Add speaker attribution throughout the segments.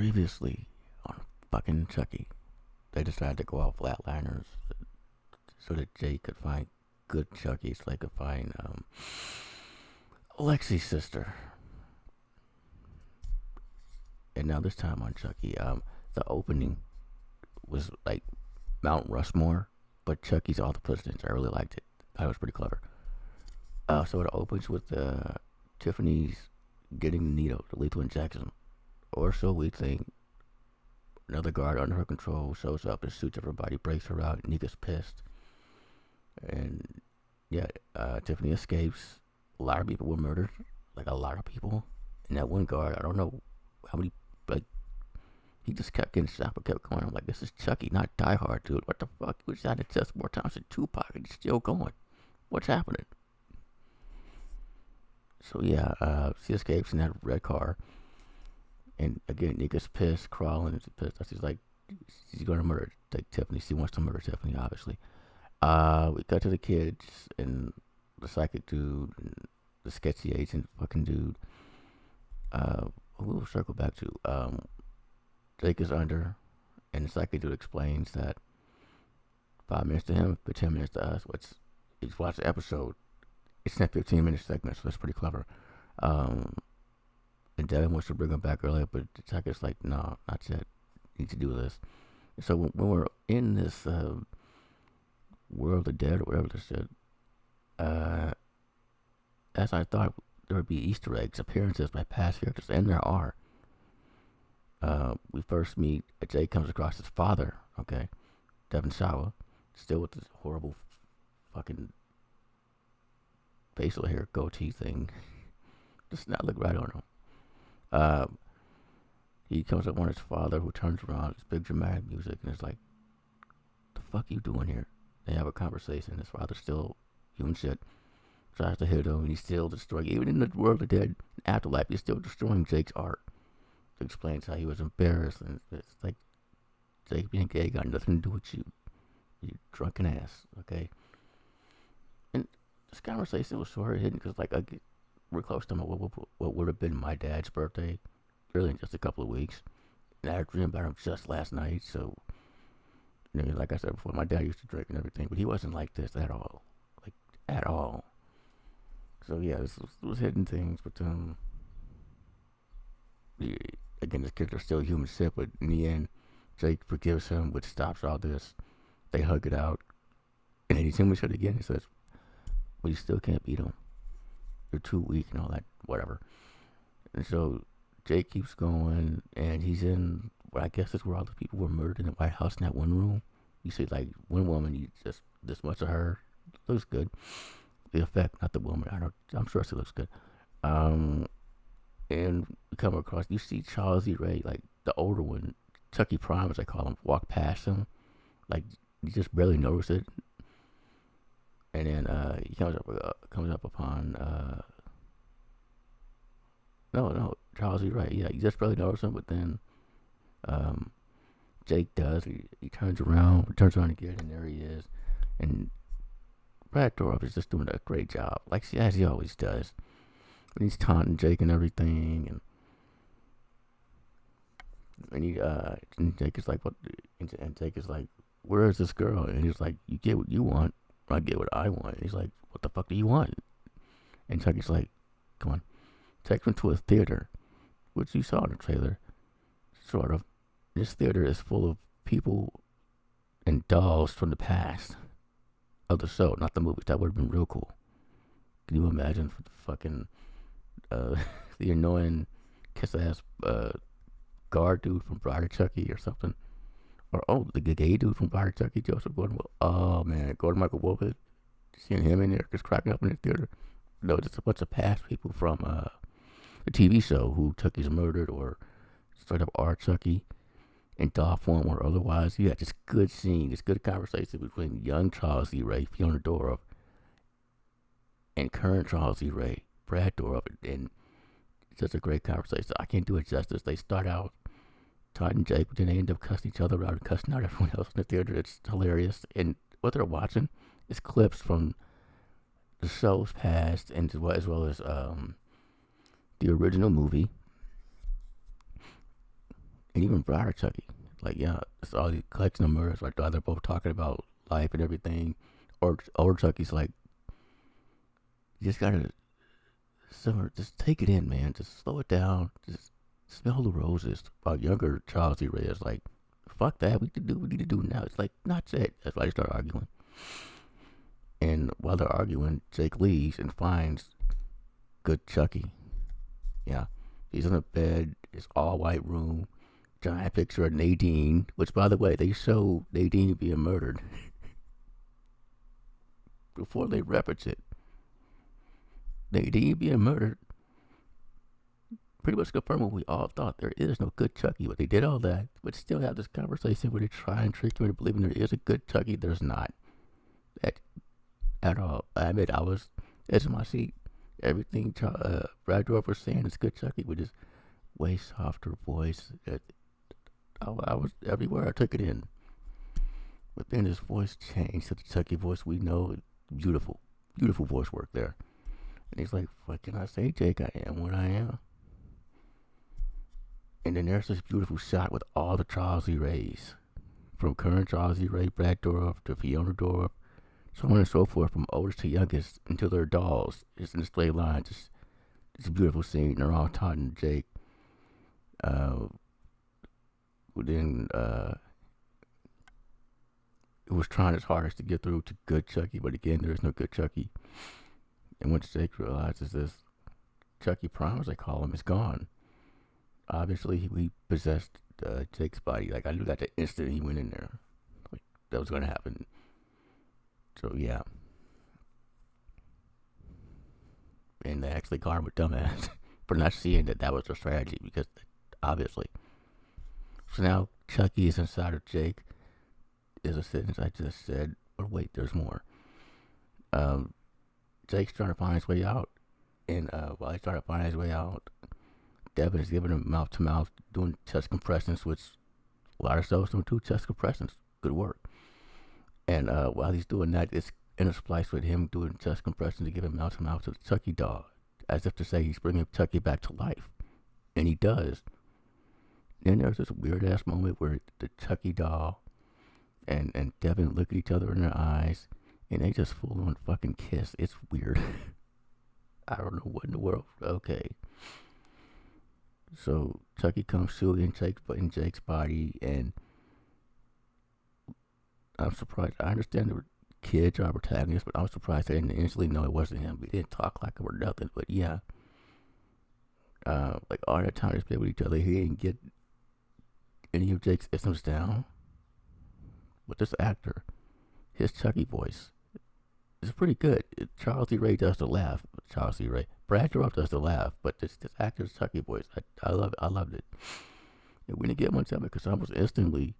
Speaker 1: Previously on fucking Chucky, they decided to go out flatliners so that Jay could find good Chucky, so they could find Lexi's sister. And now this time on Chucky, the opening was like Mount Rushmore, but Chucky's all the presidents. I really liked it. I thought it was pretty clever. So it opens with Tiffany's getting the needle, the lethal injection, or so we think. Another guard under her control shows up and shoots everybody, breaks her out. Nika's pissed. And yeah, Tiffany escapes. A lot of people were murdered. Like a lot of people. And that one guard, I don't know how many, like, he just kept getting shot but kept going. I'm like, this is Chucky, not Die Hard, dude. What the fuck? We shot it just more times than Tupac and he's still going. What's happening? So yeah, she escapes in that red car. And again, Nika's pissed, crawling, and she's pissed. She's like, she's gonna murder like Tiffany. She wants to murder Tiffany, obviously. We got to the kids and the psychic dude and the sketchy agent fucking dude. We'll circle back to Jake is under, and the psychic dude explains that 5 minutes to him, but 10 minutes to us. Which, if you watch the episode, it's in a 15-minute segment, so that's pretty clever. And Devin wants to bring him back earlier, but the psychic's like, no, not yet. Need to do this. So when we're in this world of dead or whatever this shit, as I thought there would be Easter eggs, appearances by past characters, and there are. We first meet, Jay comes across his father, okay, Devin Sawa, still with this horrible fucking facial hair goatee thing. Does not look right on him. He comes up on his father, who turns around, it's big dramatic music, and it's like, the fuck you doing here? They have a conversation. His father's still doing shit, tries to hit him, and he's still destroying, even in the world of dead afterlife, he's still destroying Jake's art. It explains how he was embarrassed, and it's like, Jake being gay got nothing to do with you, you drunken ass, okay? And this conversation was sort of hidden, because like, we're close to what would have been my dad's birthday, really in just a couple of weeks. And I had a dream about him just last night, so, you know, like I said before, my dad used to drink and everything, but he wasn't like this at all. Like, at all. So, yeah, this was hidden things, but, again, this character's still human shit, but in the end, Jake forgives him, which stops all this. They hug it out, and then he's human shit again. He says, but you still can't beat him. You're too weak and all that, whatever. And so Jake keeps going, and he's in what I guess is where all the people were murdered in the White House in that one room. You see, like, one woman, you just this much of her looks good. The effect, not the woman. I'm sure she looks good. And we come across, you see Charles E. Ray, like the older one, Chucky Prime, as I call him, walk past him, like you just barely notice it. And then he comes up upon no, Charles E. Wright. Yeah, you just barely notice him, but then Jake does. He turns around again, and there he is. And Brad Dourif is just doing a great job, like as he always does. And he's taunting Jake and everything, and Jake is like, what? And Jake is like, where is this girl? And he's like, you get what you want. I get what I want. And he's like, what the fuck do you want? And Chucky's like, come on, take him to a theater, which you saw in the trailer, sort of. This theater is full of people and dolls from the past of the show, not the movies. That would have been real cool. Can you imagine the fucking the annoying kiss-ass guard dude from Bride of Chucky or something? Or, the gay dude from Bride of Chucky, Joseph Gordon-Levitt. Oh, man, Gordon-Michael Wolford. Seeing him in there, just cracking up in the theater. No, just a bunch of past people from the TV show who Chucky's murdered or straight up are Chucky in doll form or otherwise. You got this good scene, this good conversation between young Charles E. Ray, Fiona Dourif, and current Charles E. Ray, Brad Dourif. And it's just a great conversation. I can't do it justice. They start out Todd and Jake, but then they end up cussing each other out and cussing out everyone else in the theater. It's hilarious. And what they're watching is clips from the show's past, and as well as the original movie, and even prior Chucky. Like, yeah, it's all these collection of murders. Like, they're both talking about life and everything. Or Chucky's like, you just gotta simmer, just take it in, man. Just slow it down. Just smell the roses. While younger Charles D. Ray is like, fuck that. We need to do it now. It's like, not it. That's why they start arguing. And while they're arguing, Jake leaves and finds good Chucky. Yeah. He's in a bed. It's all white room. Giant picture of Nadine, which, by the way, they show Nadine being murdered before they reference it. Nadine being murdered pretty much confirmed what we all thought. There is no good Chucky, but they did all that, but still have this conversation where they try and trick you into believing there is a good Chucky. There's not. At all. I admit I was edge of my seat. Everything Brad Dorff was saying is good Chucky with his way softer voice. I was everywhere I took it in. But then his voice changed to the Chucky voice we know. Beautiful, beautiful voice work there. And he's like, what can I say, Jake? I am what I am. And then there's this beautiful shot with all the Charles E. Rays. From current Charles E. Ray, Brad Dorff, to Fiona Dorff, so on and so forth, from oldest to youngest, until they're dolls. It's in a straight line. Just it's a beautiful scene. They're all taunting Jake. Then it was trying his hardest to get through to good Chucky, but again, there is no good Chucky. And once Jake realizes this, Chucky Prime, as they call him, is gone. Obviously, he possessed Jake's body. Like, I knew that the instant he went in there, like, that was going to happen. So, yeah. And they actually called him a dumbass for not seeing that was their strategy, because obviously. So now Chucky is inside of Jake, is a sentence I just said, but wait, there's more. Jake's trying to find his way out, and while he's trying to find his way out, Devin is giving him mouth to mouth, doing chest compressions, which a lot of shows don't do chest compressions. Good work. And while he's doing that, it's interspliced with him doing chest compressions to give him mouth to mouth to the Chucky doll, as if to say he's bringing Chucky back to life. And he does. Then there's this weird ass moment where the Chucky doll and Devin look at each other in their eyes, and they just full on fucking kiss. It's weird. I don't know what in the world. Okay. So Chucky comes through in Jake's body, and I'm surprised. I understand the kids are protagonists, but I was surprised they didn't initially know it wasn't him. We didn't talk like it were nothing, but yeah. Like all that time they spent with each other, he didn't get any of Jake's isms down. But this actor, his Chucky voice, is pretty good. Charles D. Ray does the laugh. Charles D. Ray. Brad Dorff does the laugh, but this actor's Chucky voice, I loved it. And we didn't get much of it because almost instantly,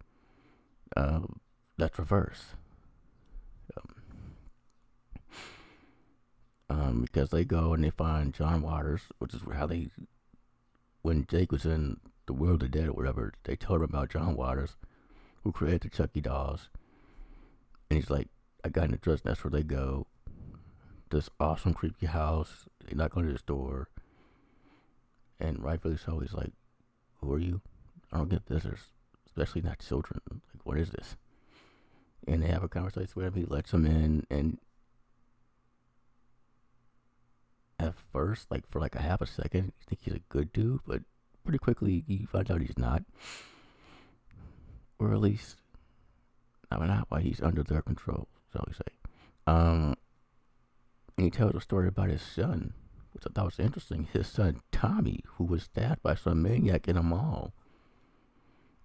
Speaker 1: that's reverse. Because they go and they find John Waters, which is how when Jake was in the world of the dead or whatever, they told him about John Waters, who created the Chucky dolls. And he's like, I got an address, and that's where they go. This awesome, creepy house. They knock on his door. And rightfully so, he's like, who are you? I don't get visitors, especially not children. Like, what is this? And they have a conversation with him. He lets them in, and at first, like for like a half a second, you think he's a good dude, but pretty quickly you find out he's not. Or at least, not why he's under their control, shall we say. And he tells a story about his son, which I thought was interesting. His son, Tommy, who was stabbed by some maniac in a mall.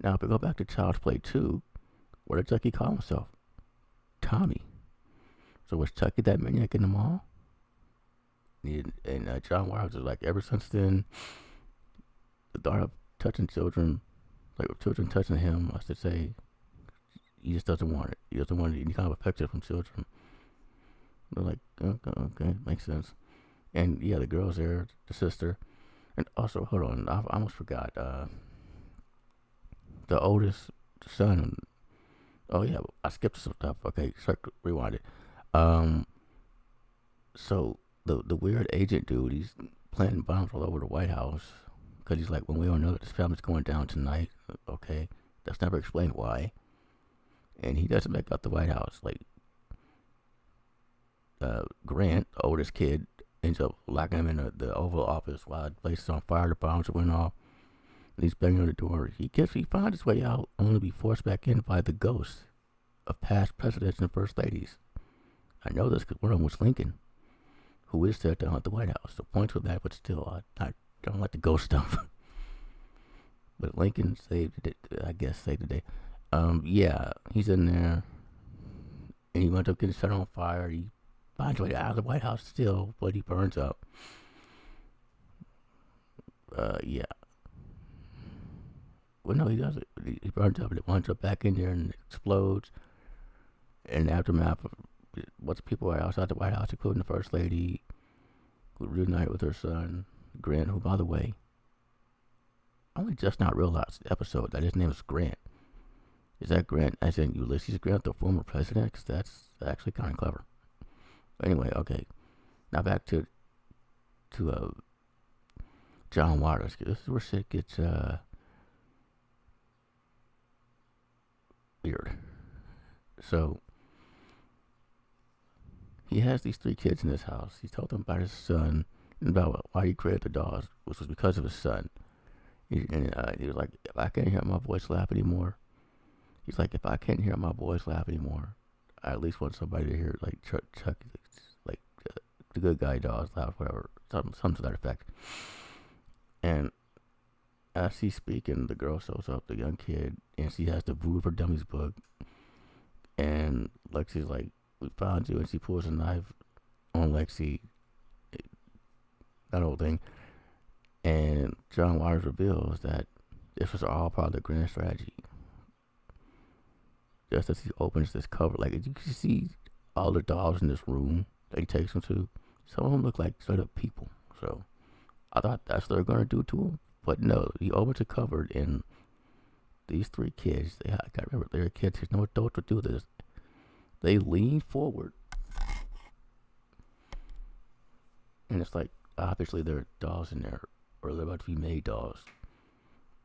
Speaker 1: Now, if we go back to Child's Play 2, what did Chucky call himself? Tommy. So was Chucky that maniac in the mall? And John Waters is like, ever since then, the thought of touching children, like children touching him, I should say, he just doesn't want it. He doesn't want any kind of affection from children. They're like, okay, makes sense. And yeah, the girl's there, the sister. And also, hold on, I almost forgot. The oldest son. Oh yeah, I skipped some stuff. Okay, rewind it. So the weird agent dude, he's planting bombs all over the White House Because he's like, well, we don't know that this family's going down tonight. Okay, that's never explained why. And he doesn't make out the White House. Like, Grant, the oldest kid, ends up locking him in the Oval Office while the place is on fire. The bombs went off. And he's banging on the door. He finds his way out, only to be forced back in by the ghosts of past presidents and first ladies. I know this because one of them was Lincoln, who is said to haunt the White House. So points with that, but still, I don't like the ghost stuff. But Lincoln saved it, I guess, saved the day. Yeah, he's in there, and he went up getting set on fire. He finds his way out of the White House still, but he burns up. Yeah. Well, no, he doesn't. He burns up, and it winds up back in there and explodes. In the aftermath of what the people are outside the White House, including the First Lady, who reunited with her son, Grant, who, by the way, I only just now realized the episode that his name is Grant. Is that Grant as in Ulysses Grant, the former president? Because that's actually kind of clever. But anyway, okay. Now back to John Waters. This is where shit gets weird. So he has these 3 kids in his house. He told them about his son and about why he created the dolls, which was because of his son. He was like, if I can't hear my voice laugh anymore, he's like, if I can't hear my voice laugh anymore, I at least want somebody to hear like Chucky, like the good guy dolls laugh, whatever, something to that effect. And as he's speaking, the girl shows up, the young kid, and she has the Voodoo for Dummies book. And Lexi's like, we found you, and she pulls a knife on Lexi, that whole thing. And John Waters reveals that this was all part of the grand strategy. Just as he opens this cover, like you can see all the dolls in this room that he takes them to. Some of them look like straight up people. So I thought that's what they're going to do to him. But no, he opens the cover, and these 3 kids, I gotta remember, they're kids, there's no adult to do this. They lean forward, and it's like, obviously there are dolls in there, or they're about to be made dolls.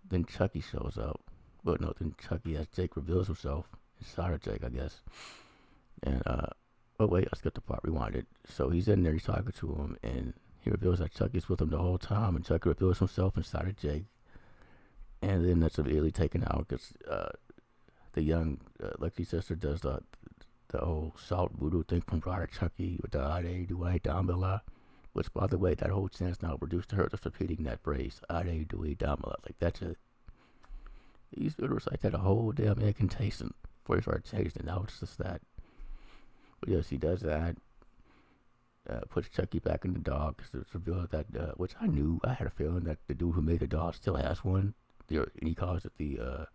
Speaker 1: Then Chucky shows up. Well, no, then Chucky, as Jake reveals himself inside of Jake, I guess. And, oh wait, I skipped the part, rewind it. So he's in there, he's talking to him, and he reveals that Chucky's with him the whole time, and Chucky reveals himself inside of Jake. And then that's immediately taken out because the young Lexi's sister does the whole salt voodoo thing from Brother Chucky with the Ade Due Dambala, which, by the way, that whole chant's now reduced to her just repeating that phrase, Ade Due Dambala. Like, that's it. He used to recite that a whole damn incantation before he started changing it. Now it's just that. But yes, he does that. Puts Chucky back in the dog because it's revealed that, which I knew, I had a feeling that the dude who made the dog still has one. And he calls it the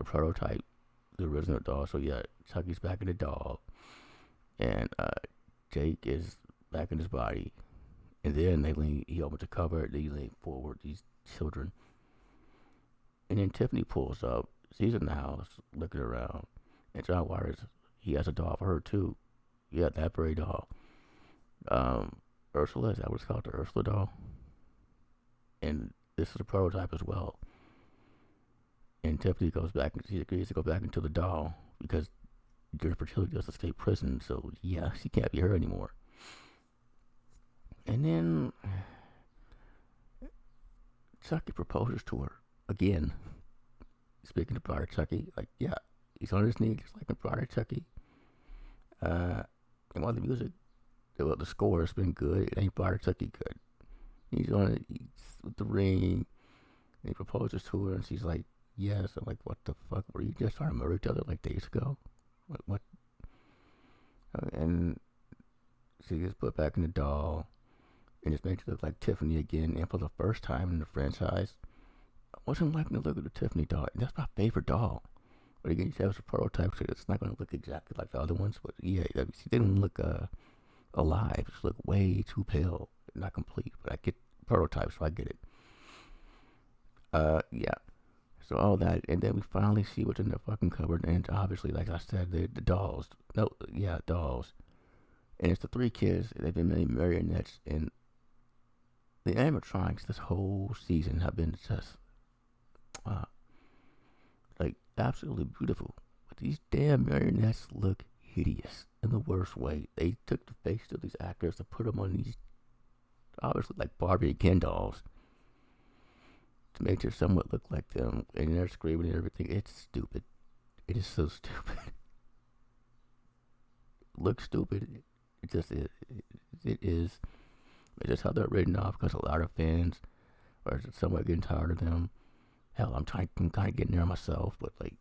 Speaker 1: prototype, the original doll. So yeah, Chucky's back in the doll, and Jake is back in his body. And then he opens the cover, they lean forward, these children. And then Tiffany pulls up, she's in the house, looking around, and John Waters, he has a doll for her too. Yeah, that very doll. Ursula, is that what it's called, the Ursula doll? And this is a prototype as well. And Tiffany goes back, she agrees to go back into the doll because Jennifer Tilly just escaped prison, so yeah, she can't be her anymore. And then Chucky proposes to her again. Speaking of Brother Chucky, like, yeah, he's on his knee just like a Brother Chucky. And while the music, the score has been good, it ain't Brother Chucky good. He's on it, he's with the ring, and he proposes to her, and she's like, yes. I'm like, what the fuck? Were you just trying to murder each other like days ago? What? And she gets put back in the doll, and it's made to look like Tiffany again, and for the first time in the franchise, I wasn't liking the look of the Tiffany doll. And that's my favorite doll. But again, she has a prototype, so it's not going to look exactly like the other ones, but yeah, she didn't look alive. She looked way too pale. Not complete, but I get prototypes, so I get it. Yeah. So all that, and then we finally see what's in the fucking cupboard, and obviously, like I said, the dolls. No, yeah, dolls. And it's the 3 kids. They've been made marionettes, and The animatronics this whole season have been just uh, like absolutely beautiful. But these damn marionettes look hideous in the worst way. They took the face of these actors to put them on these obviously like Barbie and Ken dolls to make it somewhat look like them, and they're screaming and everything. It's stupid. It is so stupid. It looks stupid. It just is. It is. It's just how they're written off because a lot of fans are somewhat getting tired of them. Hell, I'm kind of getting there myself, but like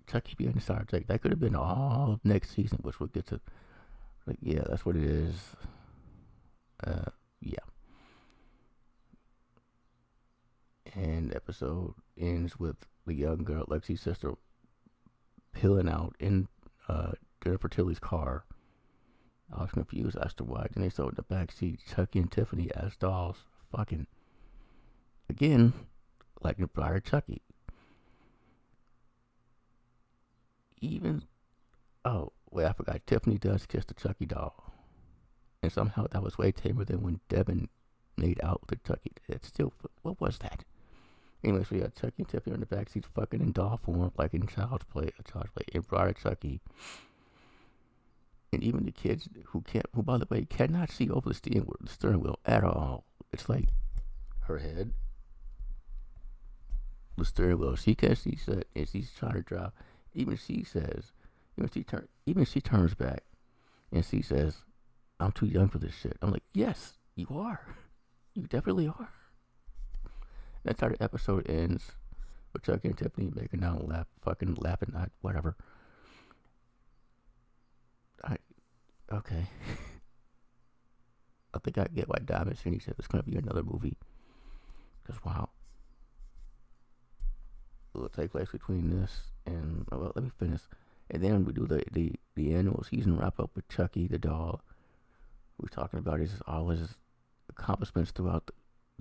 Speaker 1: Chucky being Star Trek, that could have been all of next season, which would get to like, yeah, that's what it is. Yeah. And the episode ends with the young girl, Lexi's sister, peeling out in Jennifer Tilly's car. I was confused as to why. Then they saw in the back seat Chucky and Tiffany as dolls. Fucking again, like in prior Chucky. Even I forgot. Tiffany does kiss the Chucky doll, and somehow that was way tamer than when Devin made out with the Chucky. It's still, what was that? Anyway, so you got Chucky and Tiffany in the backseat, fucking in doll form, like in Child's Play, in Bride of Chucky. And even the kids who by the way, cannot see over the steering wheel at all. It's like her head, the steering wheel. She can't see, and she's trying to drive. Even she turns back, and she says, "I'm too young for this shit." I'm like, yes, you are. You definitely are. That's how the episode ends with Chucky and Tiffany making out, fucking laughing, whatever. Okay. I think I get why Diamond City said it's gonna be another movie. Cause wow, it'll take place between this and let me finish, and then we do the annual season wrap up with Chucky the doll. We're talking about all his accomplishments throughout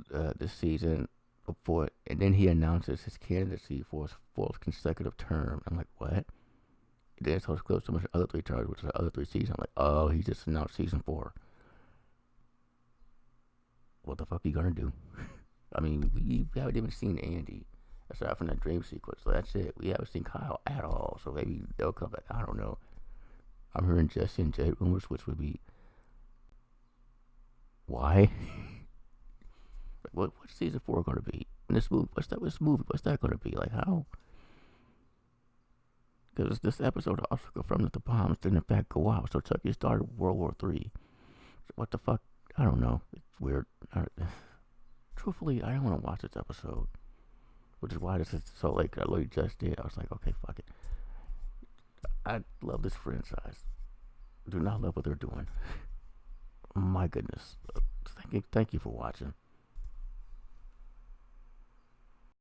Speaker 1: this season. Before, and then he announces his candidacy for his 4th consecutive term. I'm like, what? And then it's close to the other 3 terms, which is the other 3 seasons. I'm like, oh, he just announced season 4. What the fuck are you gonna do? I mean, we haven't even seen Andy aside from that dream sequence. So that's it. We haven't seen Kyle at all. So maybe they'll come back. I don't know. I'm hearing Jesse and Jade rumors, which would be why. What's season 4 going to be? In this movie, what's that going to be? Like, how? Because this episode also confirmed that the bombs didn't in fact go out, so Chucky started World War III. So what the fuck? I don't know. It's weird. Truthfully, I don't want to watch this episode, which is why this is so late. I literally just did. I was like, okay, fuck it. I love this franchise. Do not love what they're doing. My goodness. Thank you for watching.